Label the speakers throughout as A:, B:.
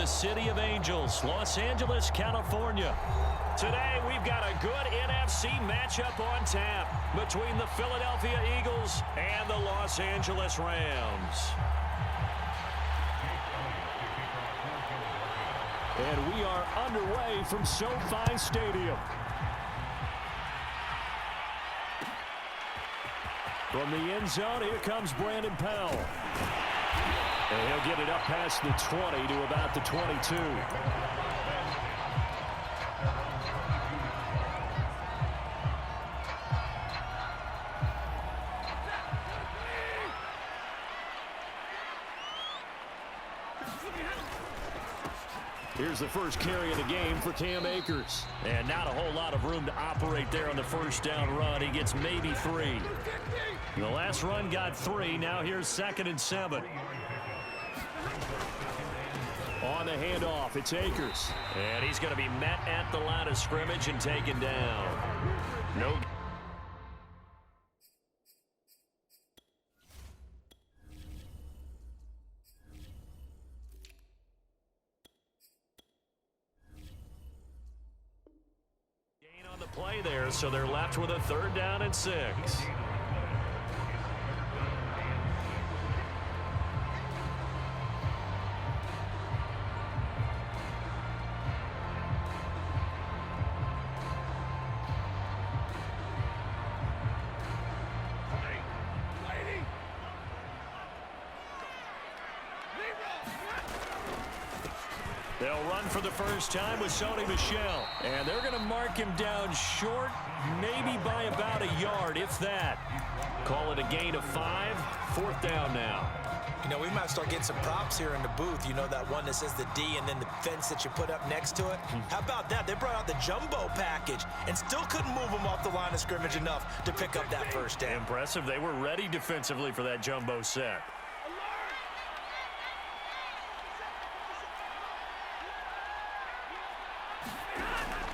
A: the City of Angels, Los Angeles, California. Today, we've got a good NFC matchup on tap between the Philadelphia Eagles and the Los Angeles Rams. And we are underway from SoFi Stadium. From the end zone, here comes Brandon Powell. And he'll get it up past the 20 to about the 22. Here's the first carry of the game for Cam Akers. And not a whole lot of room to operate there on the first down run. He gets maybe 3. The last run got 3. Now here's 2nd and 7. On the handoff, it's Akers. And he's going to be met at the line of scrimmage and taken down. No. Gain on the play there, so they're left with a 3rd down and 6. They'll run for the first time with Sony Michel. And they're going to mark him down short, maybe by about a yard, if that. Call it a gain of 5. 4th down now.
B: You know, we might start getting some props here in the booth. You know, that one that says the D and then the fence that you put up next to it? How about that? They brought out the jumbo package and still couldn't move them off the line of scrimmage enough to pick up that first down.
A: Impressive. They were ready defensively for that jumbo set.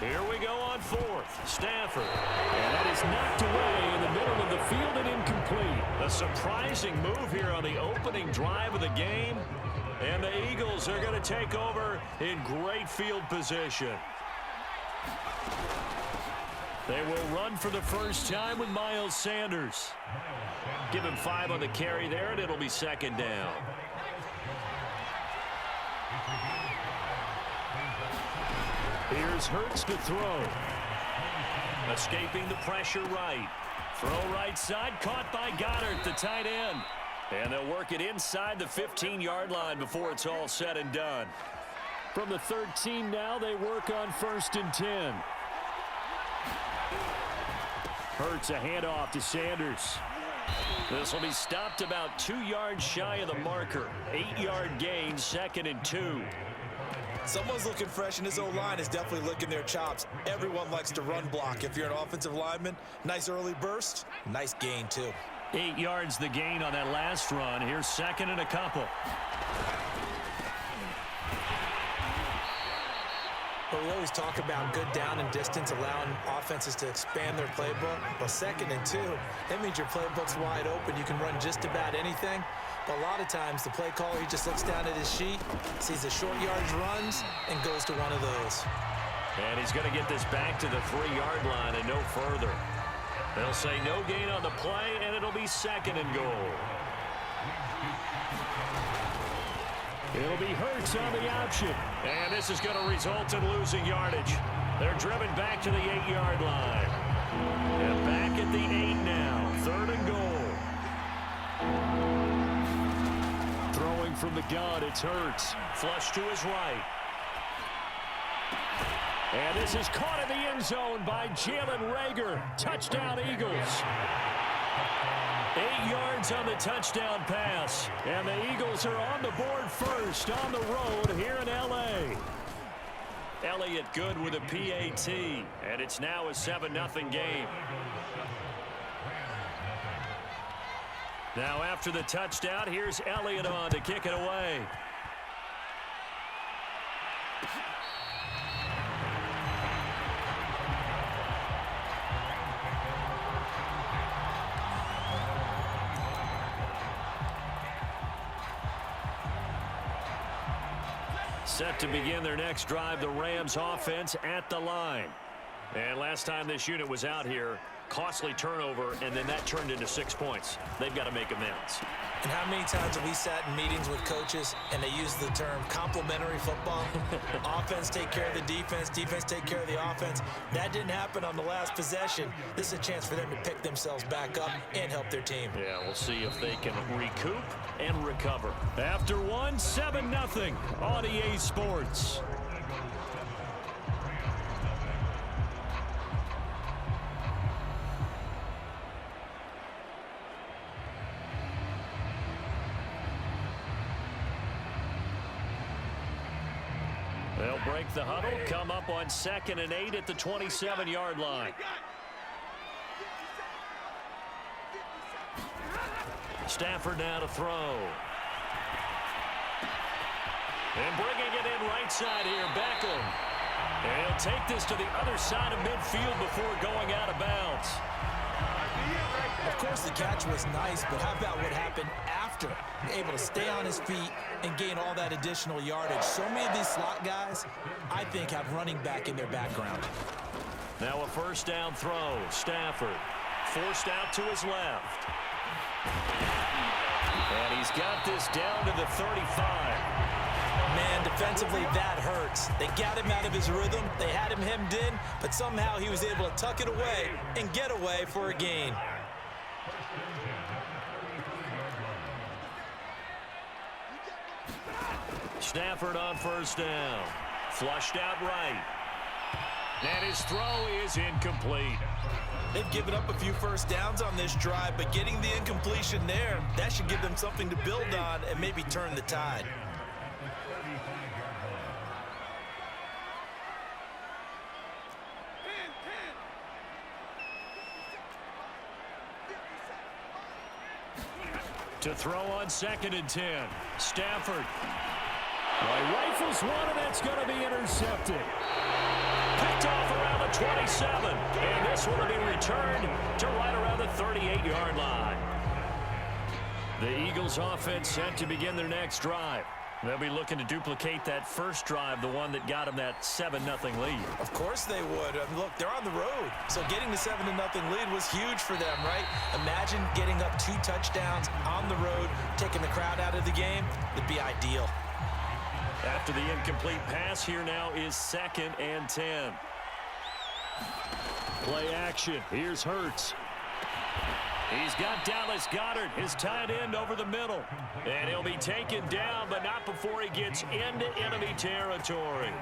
A: Here we go on 4th. Stafford. And that is knocked away in the middle of the field and incomplete. A surprising move here on the opening drive of the game. And the Eagles are going to take over in great field position. They will run for the first time with Miles Sanders. Give him 5 on the carry there, and it'll be 2nd down. Here's Hurts to throw. Escaping the pressure right. Throw right side, caught by Goddard, the tight end. And they'll work it inside the 15-yard line before it's all said and done. From the 13 now, they work on 1st and 10. Hurts a handoff to Sanders. This will be stopped about 2 yards shy of the marker. 8-yard gain, 2nd and 2.
B: Someone's looking fresh, and his O-line is definitely licking their chops. Everyone likes to run block. If you're an offensive lineman, nice early burst, nice gain, too.
A: 8 yards the gain on that last run. Here's 2nd and a couple.
B: Well, we always talk about good down and distance, allowing offenses to expand their playbook. Well, 2nd and 2, that means your playbook's wide open. You can run just about anything. But a lot of times, the play caller, he just looks down at his sheet, sees the short yardage runs, and goes to one of those.
A: And he's going to get this back to the 3-yard line and no further. They'll say no gain on the play, and it'll be 2nd and goal. It'll be Hurts on the option. And this is going to result in losing yardage. They're driven back to the 8-yard line. And back at the 8 now. 3rd and goal. Throwing from the gun, it's Hurts. Flush to his right. And this is caught in the end zone by Jalen Reagor. Touchdown, Eagles. 8 yards on the touchdown pass. And the Eagles are on the board first on the road here in L.A. Elliott good with a PAT. And it's now a 7-0 game. Now after the touchdown, here's Elliott on to kick it away. Set to begin their next drive, the Rams offense at the line. And last time this unit was out here, costly turnover, and then that turned into 6 points. They've got to make amends.
B: And how many times have we sat in meetings with coaches and they use the term complementary football? Offense take care of the defense, defense take care of the offense. That didn't happen on the last possession. This is a chance for them to pick themselves back up and help their team.
A: Yeah, we'll see if they can recoup and recover. After one, 7-0 on EA Sports. They'll break the huddle, come up on 2nd and 8 at the 27-yard line. Stafford now to throw. And bringing it in right side here, Beckham. And he'll take this to the other side of midfield before going out of bounds.
B: Of course, the catch was nice, but how about what happened after? Able to stay on his feet and gain all that additional yardage. So many of these slot guys, I think, have running back in their background.
A: Now a first down throw. Stafford forced out to his left. And he's got this down to the 35.
B: Man, defensively, that hurts. They got him out of his rhythm. They had him hemmed in, but somehow he was able to tuck it away and get away for a gain.
A: Stafford on first down. Flushed out right. And his throw is incomplete.
B: They've given up a few first downs on this drive, but getting the incompletion there, that should give them something to build on and maybe turn the tide.
A: To throw on 2nd and 10. Stafford. Rifles one, and that's going to be intercepted. Picked off around the 27. And this one will be returned to right around the 38-yard line. The Eagles offense set to begin their next drive. They'll be looking to duplicate that first drive, the one that got them that 7-0 lead.
B: Of course they would. Look, they're on the road. So getting the 7-0 lead was huge for them, right? Imagine getting up 2 touchdowns on the road, taking the crowd out of the game. It'd be ideal.
A: After the incomplete pass, here now is 2nd and 10. Play action. Here's Hurts. He's got Dallas Goedert, his tight end, over the middle. And he'll be taken down, but not before he gets into enemy territory.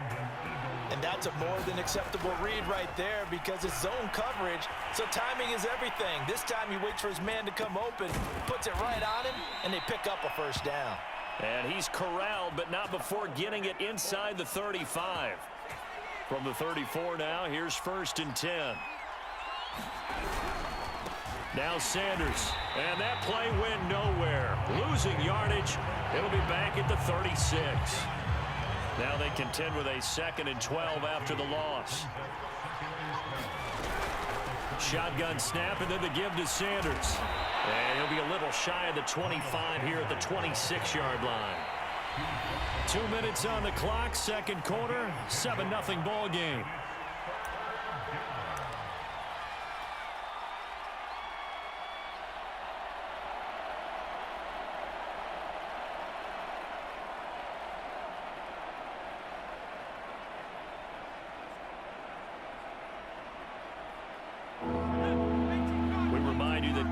B: And that's a more than acceptable read right there because it's zone coverage, so timing is everything. This time he waits for his man to come open, puts it right on him, and they pick up a first down.
A: And he's corralled, but not before getting it inside the 35. From the 34 now, here's 1st and 10. Now Sanders, and that play went nowhere. Losing yardage, it'll be back at the 36. Now they contend with a 2nd and 12 after the loss. Shotgun snap, and then the give to Sanders. And he'll be a little shy of the 25 here at the 26-yard line. 2 minutes on the clock, 2nd quarter, 7-0 ball game.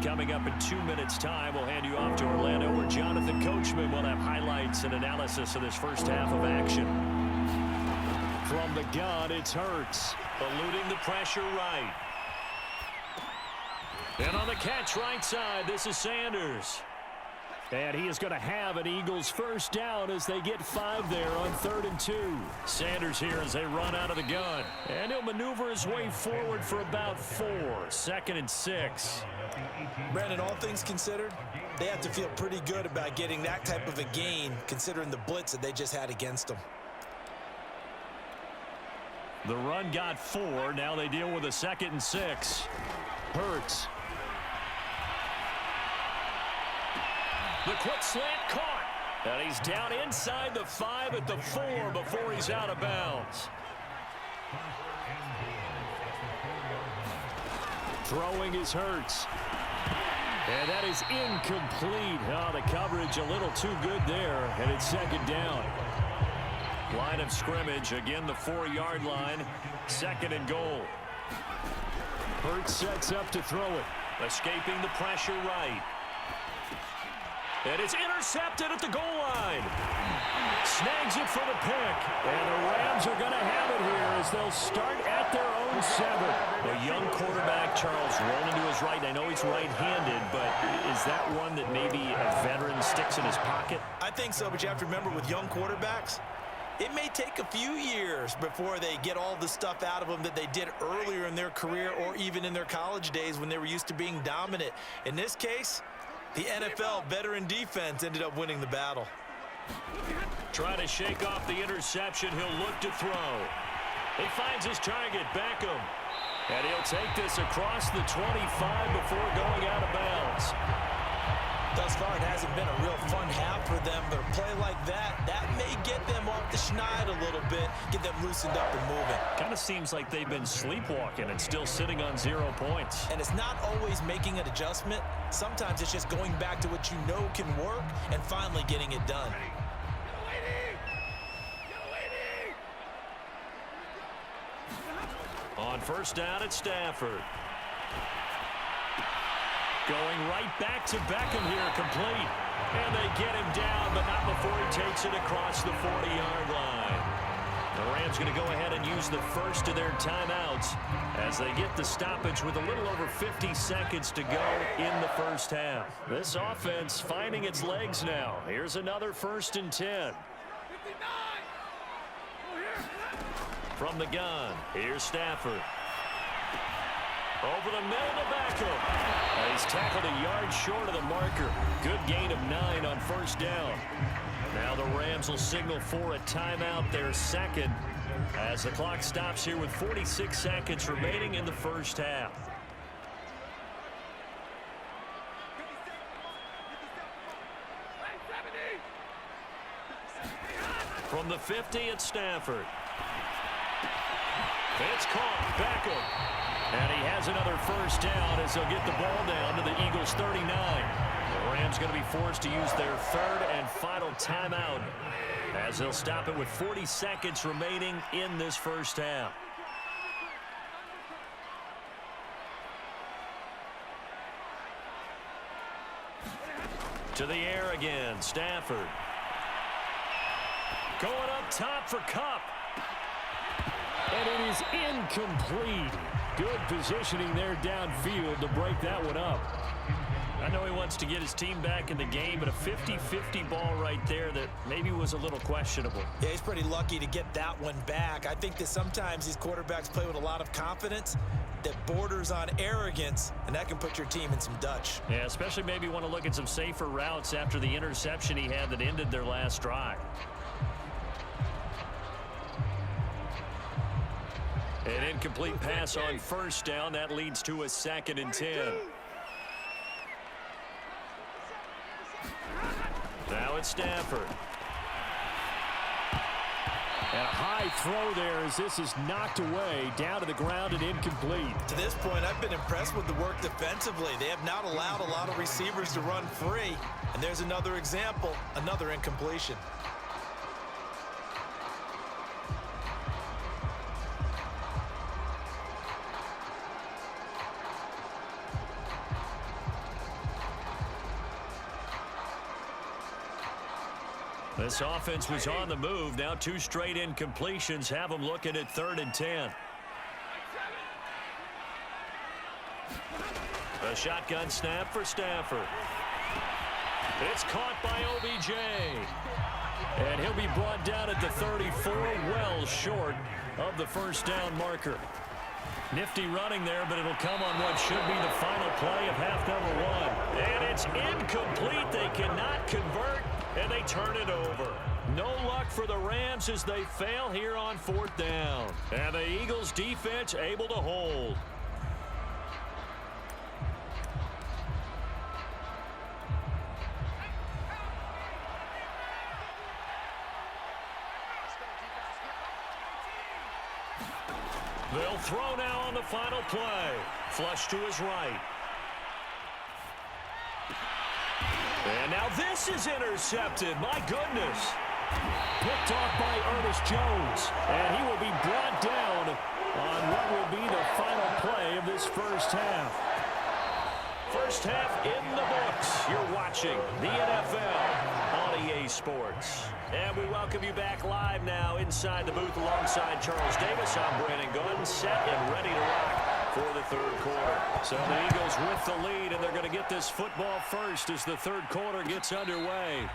A: Coming up in 2 minutes' time, we'll hand you off to Orlando, where Jonathan Coachman will have highlights and analysis of this first half of action. From the gun, it's Hurts, eluding the pressure right. And on the catch right side, this is Sanders. And he is going to have an Eagles first down as they get 5 there on 3rd and 2. Sanders here as they run out of the gun. And he'll maneuver his way forward for about 4. 2nd and 6.
B: Brandon, all things considered, they have to feel pretty good about getting that type of a gain, considering the blitz that they just had against them.
A: The run got 4. Now they deal with a 2nd and 6. Hurts. The quick slant caught. And he's down inside the 5 at the 4 before he's out of bounds. Throwing is Hurts. And that is incomplete. Oh, the coverage a little too good there, and it's second down. Line of scrimmage, again the 4-yard line, second and goal. Hurts sets up to throw it. Escaping the pressure right. And it's intercepted at the goal line. Snags it for the pick. And the Rams are going to have it here as they'll start at their own 7. A young quarterback, Charles, rolling to his right. I know he's right-handed, but is that one that maybe a veteran sticks in his pocket?
B: I think so, but you have to remember with young quarterbacks, it may take a few years before they get all the stuff out of them that they did earlier in their career or even in their college days when they were used to being dominant. In this case, the NFL veteran defense ended up winning the battle.
A: Trying to shake off the interception. He'll look to throw. He finds his target, Beckham. And he'll take this across the 25 before going out of bounds.
B: Thus far, it hasn't been a real fun half for them, but a play like that may get them off the schneid a little bit, get them loosened up and moving.
A: Kind of seems like they've been sleepwalking and still sitting on 0 points.
B: And it's not always making an adjustment. Sometimes it's just going back to what you know can work and finally getting it done.
A: On first down at Stafford. Going right back to Beckham here, complete. And they get him down, but not before he takes it across the 40-yard line. The Rams going to go ahead and use the first of their timeouts as they get the stoppage with a little over 50 seconds to go in the first half. This offense finding its legs now. Here's another 1st and 10. From the gun, here's Stafford. Over the middle to Beckham. He's tackled a yard short of the marker. Good gain of 9 on first down. Now the Rams will signal for a timeout, their second, as the clock stops here with 46 seconds remaining in the first half. From the 50 at Stafford. It's caught. Beckham. And he has another first down as they'll get the ball down to the Eagles' 39. The Rams going to be forced to use their 3rd and final timeout as they'll stop it with 40 seconds remaining in this first half. To the air again, Stafford. Going up top for Kupp. And it is incomplete. Good positioning there downfield to break that one up. I know he wants to get his team back in the game, but a 50-50 ball right there that maybe was a little questionable.
B: Yeah, he's pretty lucky to get that one back. I think that sometimes these quarterbacks play with a lot of confidence that borders on arrogance, and that can put your team in some Dutch.
A: Yeah, especially maybe want to look at some safer routes after the interception he had that ended their last drive. An incomplete pass on first down. That leads to a 2nd and 10. Now it's Stafford. And a high throw there as this is knocked away, down to the ground and incomplete.
B: To this point, I've been impressed with the work defensively. They have not allowed a lot of receivers to run free. And there's another example, another incompletion.
A: This offense was on the move. Now 2 straight incompletions have them looking at 3rd and 10. A shotgun snap for Stafford. It's caught by OBJ. And he'll be brought down at the 34, well short of the first down marker. Nifty running there, but it'll come on what should be the final play of half number 1. And it's incomplete. They cannot convert, and they turn it over. No luck for the Rams as they fail here on 4th down. And the Eagles defense able to hold. They'll throw now on the final play. Flush to his right. And now this is intercepted. My goodness. Picked off by Ernest Jones. And he will be brought down on what will be the final play of this first half. First half in the books. You're watching the NFL on EA Sports. And we welcome you back live now inside the booth alongside Charles Davis. I'm Brandon Gunn, set and ready to rock for the third quarter. So the Eagles with the lead, and they're going to get this football first as the third quarter gets underway.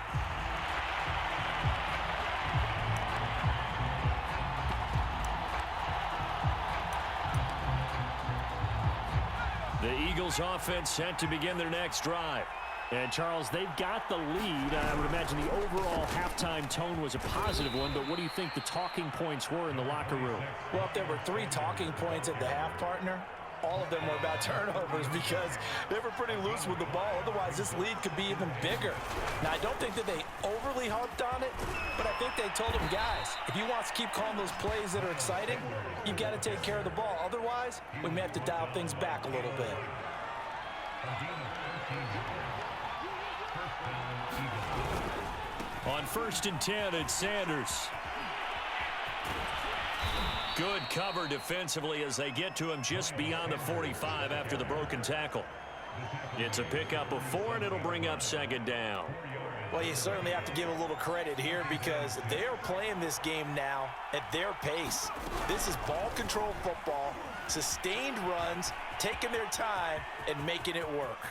A: The Eagles offense set to begin their next drive. And, Charles, they've got the lead. I would imagine the overall halftime tone was a positive one, but what do you think the talking points were in the locker room?
B: Well, if there were 3 talking points at the half, partner, all of them were about turnovers because they were pretty loose with the ball. Otherwise, this lead could be even bigger. Now, I don't think that they overly harped on it, but I think they told them, guys, if you want to keep calling those plays that are exciting, you've got to take care of the ball. Otherwise, we may have to dial things back a little bit.
A: On 1st and 10, it's Sanders. Good cover defensively as they get to him just beyond the 45 after the broken tackle. It's a pickup of 4, and it'll bring up 2nd down.
B: Well, you certainly have to give a little credit here because they're playing this game now at their pace. This is ball control football, sustained runs, taking their time, and making it work.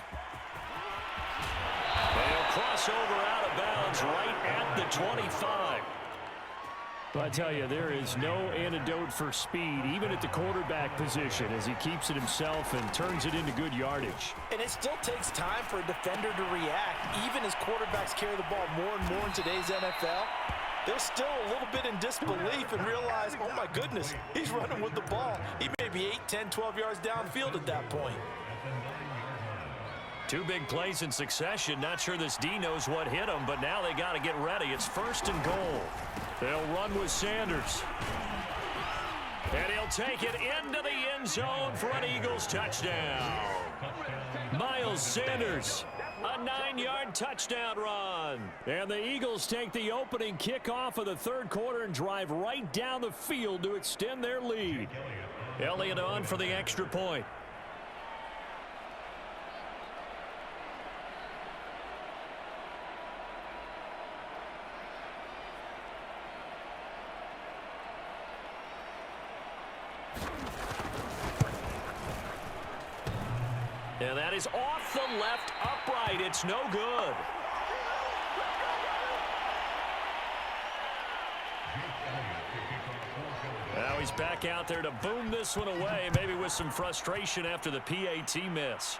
A: They'll cross over out of bounds right at the 25. But I tell you, there is no antidote for speed, even at the quarterback position, as he keeps it himself and turns it into good yardage.
B: And it still takes time for a defender to react, even as quarterbacks carry the ball more and more in today's NFL. They're still a little bit in disbelief and realize, oh my goodness, he's running with the ball. He may be 8, 10, 12 yards downfield at that point.
A: 2 big plays in succession. Not sure this D knows what hit him, but now they got to get ready. It's 1st and goal. They'll run with Sanders. And he'll take it into the end zone for an Eagles touchdown. Miles Sanders, a 9-yard touchdown run. And the Eagles take the opening kickoff of the third quarter and drive right down the field to extend their lead. Elliott on for the extra point. And that is off the left upright. It's no good. Now he's back out there to boom this one away, maybe with some frustration after the PAT miss.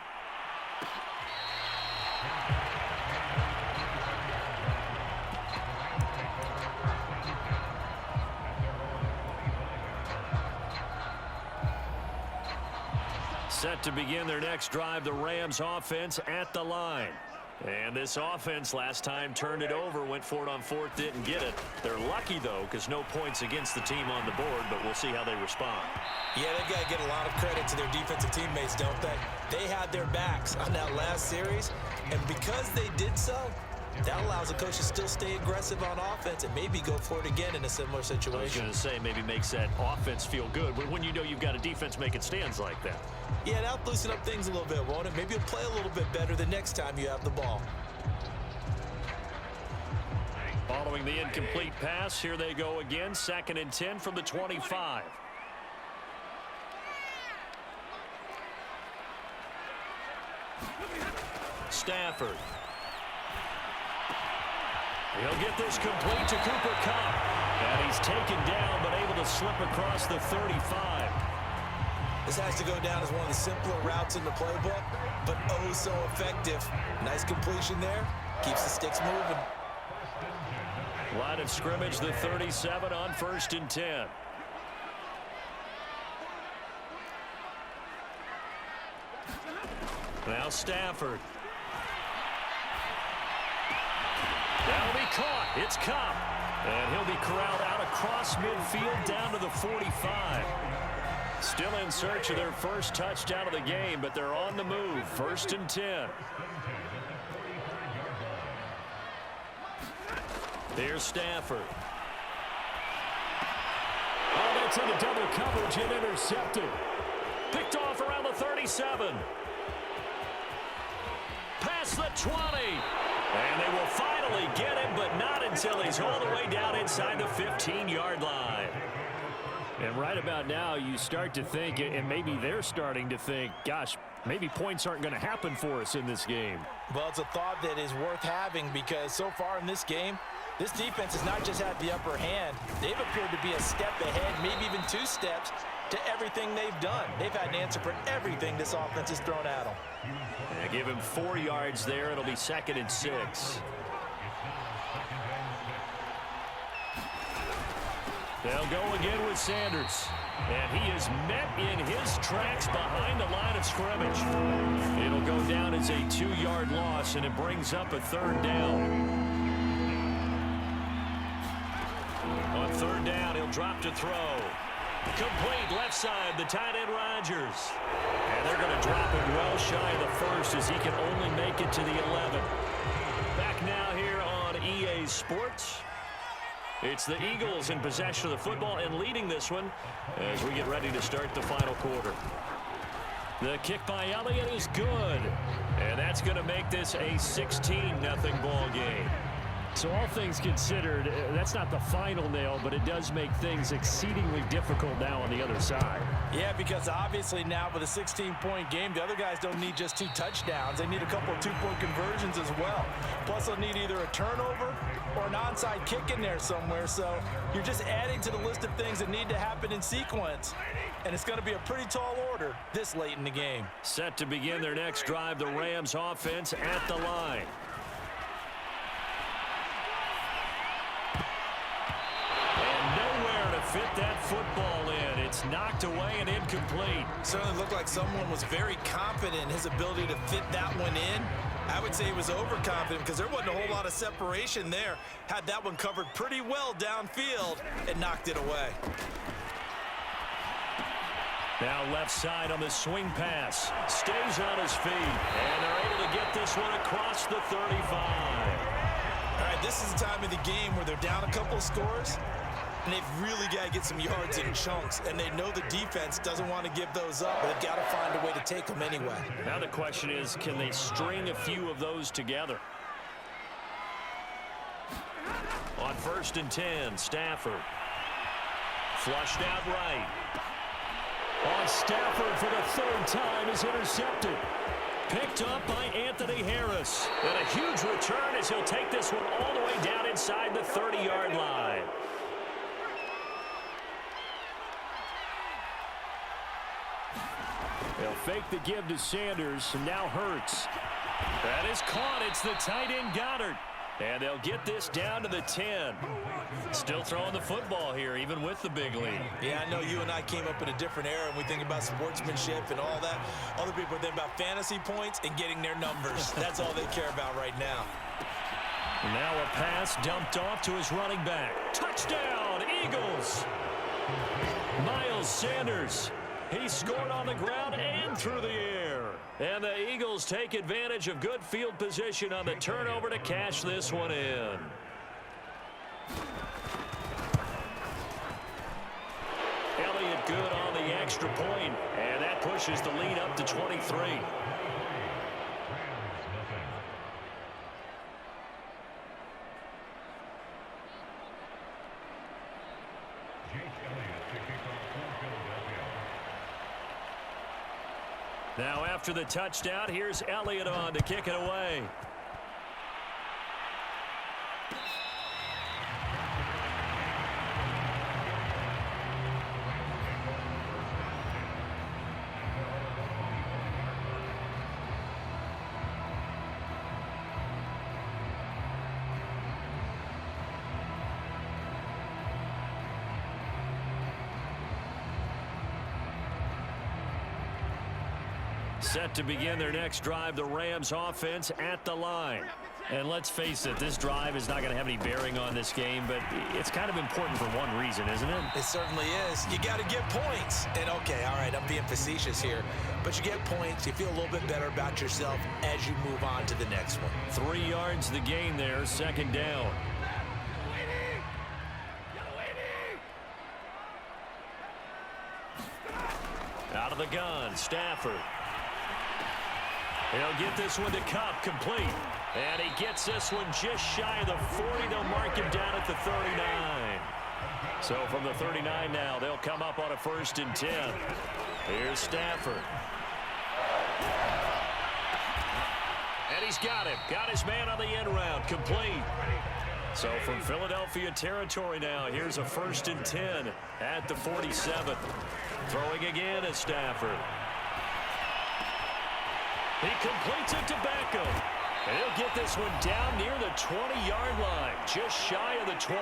A: Set to begin their next drive, the Rams offense at the line. And this offense last time turned it over, went for it on 4th, didn't get it. They're lucky, though, because no points against the team on the board, but we'll see how they respond.
B: Yeah, they've got to get a lot of credit to their defensive teammates, don't they? They had their backs on that last series, and because they did so, that allows the coach to still stay aggressive on offense and maybe go for it again in a similar situation.
A: I was going to say, maybe makes that offense feel good when you know you've got a defense making stands like that.
B: Yeah, that'll loosen up things a little bit, won't it? Maybe you'll play a little bit better the next time you have the ball.
A: Following the incomplete pass, here they go again. 2nd and 10 from the 25. Stafford. He'll get this complete to Cooper Kupp. And he's taken down, but able to slip across the 35.
B: This has to go down as one of the simpler routes in the playbook, but oh so effective. Nice completion there. Keeps the sticks moving.
A: Line of scrimmage, the 37 on 1st and 10. Now Stafford. That'll be caught. It's Kupp. And he'll be corralled out across midfield down to the 45. Still in search of their first touchdown of the game, but they're on the move. 1st and 10. Here's Stafford. Oh, that's into double coverage and intercepted. Picked off around the 37. Past the 20. And they will finally get him, but not until he's all the way down inside the 15-yard line. And right about now, you start to think, and maybe they're starting to think, gosh, maybe points aren't going to happen for us in this game.
B: Well, it's a thought that is worth having because so far in this game, this defense has not just had the upper hand. They've appeared to be a step ahead, maybe even 2 steps to everything they've done. They've had an answer for everything this offense has thrown at them.
A: Yeah, give him 4 yards there. It'll be 2nd and 6. They'll go again with Sanders. And he is met in his tracks behind the line of scrimmage. It'll go down as a 2-yard loss, and it brings up a 3rd down. On 3rd down, he'll drop to throw. Complete left side, the tight end Rodgers. And they're going to drop it well shy of the 1st as he can only make it to the 11. Back now here on EA Sports. It's the Eagles in possession of the football and leading this one as we get ready to start the final quarter. The kick by Elliott is good. And that's going to make this a 16-0 ball game.
C: So all things considered, that's not the final nail, but it does make things exceedingly difficult now on the other side.
B: Yeah, because obviously now with a 16-point game, the other guys don't need just 2 touchdowns. They need a couple of 2-point conversions as well. Plus, they'll need either a turnover or an onside kick in there somewhere. So you're just adding to the list of things that need to happen in sequence. And it's going to be a pretty tall order this late in the game.
A: Set to begin their next drive, the Rams offense at the line. Fit that football in. It's knocked away and incomplete.
B: Certainly looked like someone was very confident in his ability to fit that one in. I would say he was overconfident because there wasn't a whole lot of separation there. Had that one covered pretty well downfield and knocked it away.
A: Now left side on the swing pass. Stays on his feet. And they're able to get this one across the 35.
B: All right, this is the time of the game where they're down a couple of scores. And they've really got to get some yards in chunks. And they know the defense doesn't want to give those up. But they've got to find a way to take them anyway.
A: Now the question is, can they string a few of those together? On 1st and 10, Stafford. Flushed out right. On Stafford for the 3rd time is intercepted. Picked up by Anthony Harris. And a huge return as he'll take this one all the way down inside the 30-yard line. They'll fake the give to Sanders, and now Hurts. That is caught. It's the tight end Goddard. And they'll get this down to the 10. Still throwing the football here, even with the big lead.
B: Yeah, I know you and I came up in a different era, and we think about sportsmanship and all that. Other people think about fantasy points and getting their numbers. That's all they care about right now.
A: Now a pass dumped off to his running back. Touchdown, Eagles! Miles Sanders. He scored on the ground and through the air. And the Eagles take advantage of good field position on the turnover to cash this one in. Elliott good on the extra point, and that pushes the lead up to 23. Now after the touchdown, here's Elliott on to kick it away. Set to begin their next drive, the Rams offense at the line.
C: And let's face it, this drive is not going to have any bearing on this game, but it's kind of important for one reason, isn't it?
B: It certainly is. You got to get points. And, okay, all right, I'm being facetious here. But you get points, you feel a little bit better about yourself as you move on to the next one.
C: 3 yards the gain there, second down. Out of the gun, Stafford. He'll get this one to Cup, complete. And he gets this one just shy of the 40. They'll mark him down at the 39. So from the 39 now, they'll come up on a 1st and 10. Here's Stafford. And he's got him. Got his man on the end round, complete. So from Philadelphia territory now, here's a 1st and 10 at the 47. Throwing again at Stafford. He completes it to Beckham. And he'll get this one down near the 20-yard line, just shy of the 20.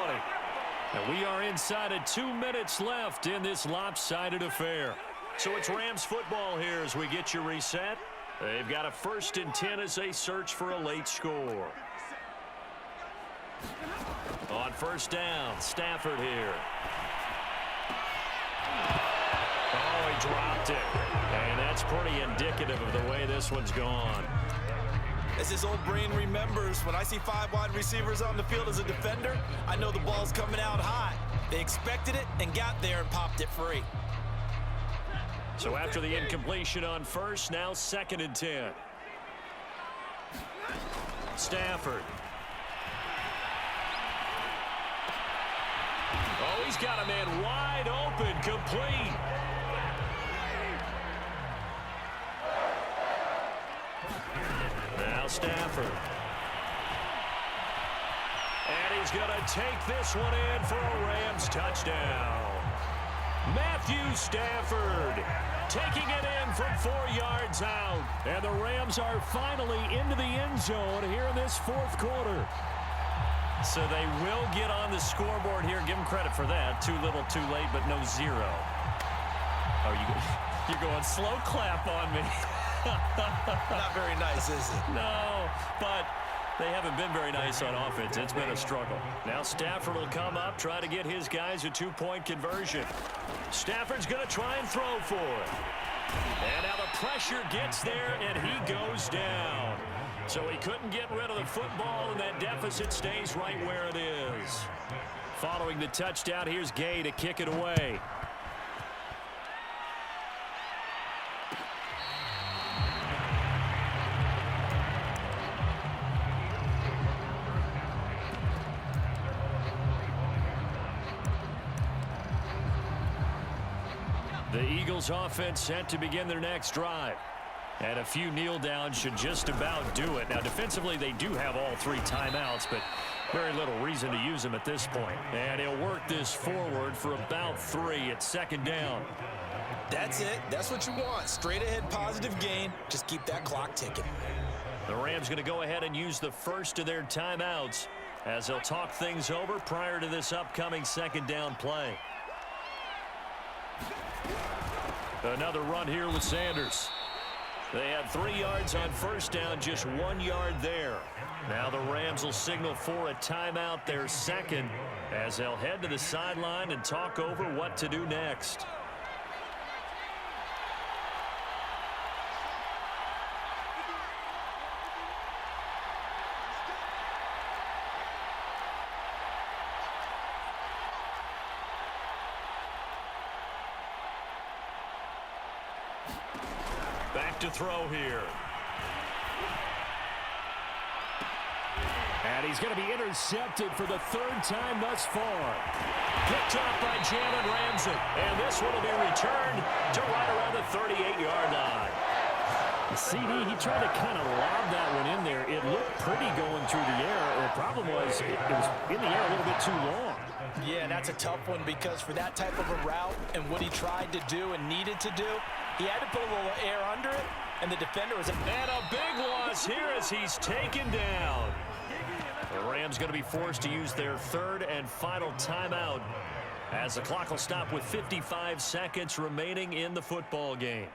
C: And we are inside of 2 minutes left in this lopsided affair. So it's Rams football here as we get you reset. They've got a 1st and 10 as they search for a late score. On 1st down, Stafford here. Oh, he dropped it. And that's pretty indicative of the way this one's gone.
B: As his old brain remembers, when I see 5 wide receivers on the field as a defender, I know the ball's coming out hot. They expected it and got there and popped it free.
C: So after the incompletion on 1st, now 2nd and 10. Stafford. Oh, he's got a man wide open, complete. Now Stafford. And he's going to take this one in for a Rams touchdown. Matthew Stafford taking it in from 4 yards out. And the Rams are finally into the end zone here in this 4th quarter. So they will get on the scoreboard here. Give them credit for that. Too little, too late, but no zero. Oh, you're going slow clap on me.
B: Not very nice, is it?
C: No, but they haven't been very nice on offense. It's been a struggle. Now Stafford will come up, try to get his guys a 2-point conversion. Stafford's going to try and throw for it. And now the pressure gets there, and he goes down. So he couldn't get rid of the football, and that deficit stays right where it is. Following the touchdown, here's Gay to kick it away. The Eagles offense set to begin their next drive. And a few kneel downs should just about do it. Now, defensively, they do have all 3 timeouts, but very little reason to use them at this point. And he'll work this forward for about 3 at 2nd down.
B: That's it. That's what you want. Straight ahead positive gain. Just keep that clock ticking.
C: The Rams going to go ahead and use the first of their timeouts as they'll talk things over prior to this upcoming 2nd down play. Another run here with Sanders. They had 3 yards on 1st down, just 1 yard there. Now the Rams will signal for a timeout, their 2nd, as they'll head to the sideline and talk over what to do next. Back to throw here. And he's going to be intercepted for the 3rd time thus far. Picked up by Jalen Ramsey. And this one will be returned to right around the 38-yard line. The CD, he tried to kind of lob that one in there. It looked pretty going through the air. The problem was it was in the air a little bit too long.
B: Yeah, that's a tough one because for that type of a route and what he tried to do and needed to do, he had to put a little air under it, and the defender was...
C: And a big loss here as he's taken down. The Rams going to be forced to use their 3rd and final timeout as the clock will stop with 55 seconds remaining in the football game.